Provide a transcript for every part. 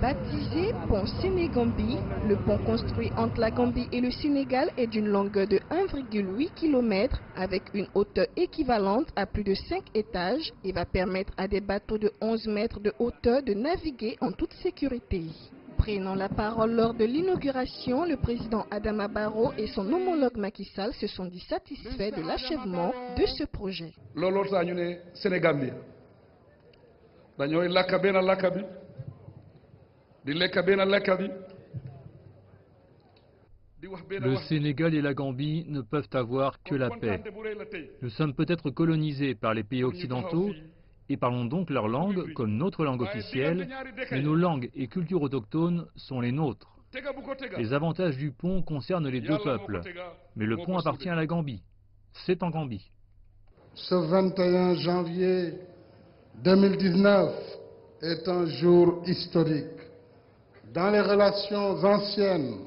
Baptisé pont Sénégambie, le pont construit entre la Gambie et le Sénégal est d'une longueur de 1,8 km avec une hauteur équivalente à plus de 5 étages et va permettre à des bateaux de 11 mètres de hauteur de naviguer en toute sécurité. Prenant la parole lors de l'inauguration, le président Adama Barrow et son homologue Macky Sall se sont dit satisfaits de l'achèvement de ce projet. Le Sénégal et la Gambie ne peuvent avoir que la paix. Nous sommes peut-être colonisés par les pays occidentaux et parlons donc leur langue comme notre langue officielle, mais nos langues et cultures autochtones sont les nôtres. Les avantages du pont concernent les deux peuples, mais le pont appartient à la Gambie. C'est en Gambie. Ce 21 janvier 2019 est un jour historique dans les relations anciennes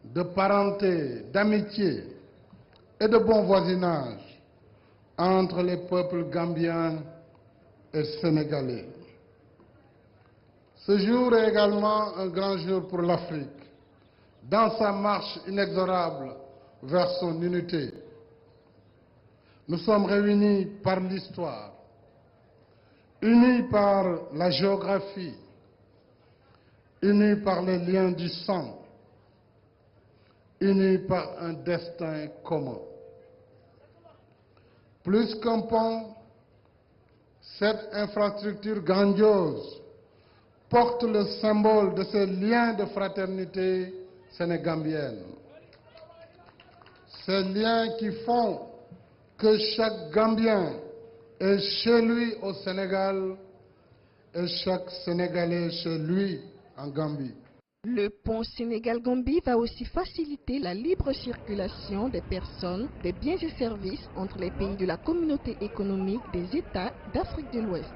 de parenté, d'amitié et de bon voisinage entre les peuples gambiens et sénégalais. Ce jour est également un grand jour pour l'Afrique, dans sa marche inexorable vers son unité. Nous sommes réunis par l'histoire, unis par la géographie, unis par les liens du sang, unis par un destin commun. Plus qu'un pont, cette infrastructure grandiose porte le symbole de ces liens de fraternité sénégambienne. Ces liens qui font que chaque Gambien est chez lui au Sénégal et chaque Sénégalais chez lui en Gambie. Le pont Sénégal-Gambie va aussi faciliter la libre circulation des personnes, des biens et services entre les pays de la communauté économique des États d'Afrique de l'Ouest.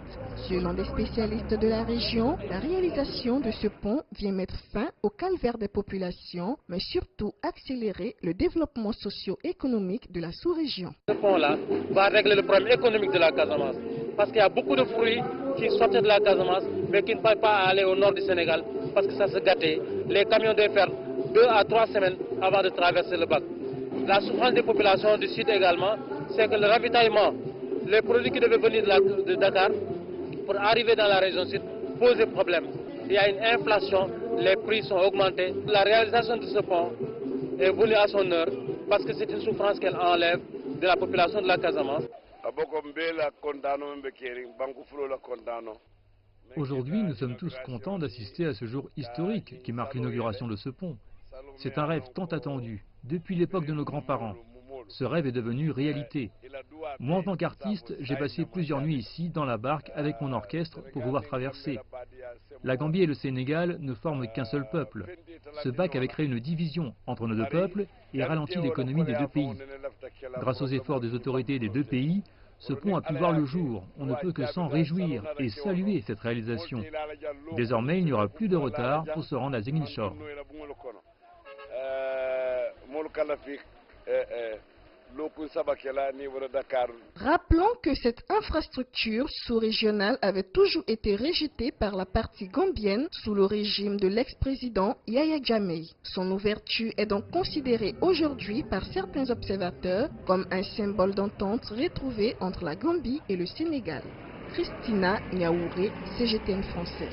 Selon des spécialistes de la région, la réalisation de ce pont vient mettre fin au calvaire des populations, mais surtout accélérer le développement socio-économique de la sous-région. Ce pont-là va régler le problème économique de la Casamance, parce qu'il y a beaucoup de fruits qui sortent de la Casamance, mais qui ne peuvent pas aller au nord du Sénégal, parce que ça se gâtait. Les camions devaient faire 2 à 3 semaines avant de traverser le bac. La souffrance des populations du sud également, c'est que le ravitaillement, les produits qui devaient venir de Dakar pour arriver dans la région sud posent problème. Il y a une inflation, les prix sont augmentés. La réalisation de ce pont est venue à son heure parce que c'est une souffrance qu'elle enlève de la population de la Casamance. Aujourd'hui, nous sommes tous contents d'assister à ce jour historique qui marque l'inauguration de ce pont. C'est un rêve tant attendu, depuis l'époque de nos grands-parents. Ce rêve est devenu réalité. Moi, en tant qu'artiste, j'ai passé plusieurs nuits ici, dans la barque, avec mon orchestre, pour pouvoir traverser. La Gambie et le Sénégal ne forment qu'un seul peuple. Ce bac avait créé une division entre nos deux peuples et ralenti l'économie des deux pays. Grâce aux efforts des autorités des deux pays, ce pont a pu voir le jour. On ne peut que s'en réjouir et saluer cette réalisation. Désormais, il n'y aura plus de retard pour se rendre à Ziguinchor. Rappelons que cette infrastructure sous-régionale avait toujours été rejetée par la partie gambienne sous le régime de l'ex-président Yahya Jammeh. Son ouverture est donc considérée aujourd'hui par certains observateurs comme un symbole d'entente retrouvée entre la Gambie et le Sénégal. Christina Niaouré, CGTN français.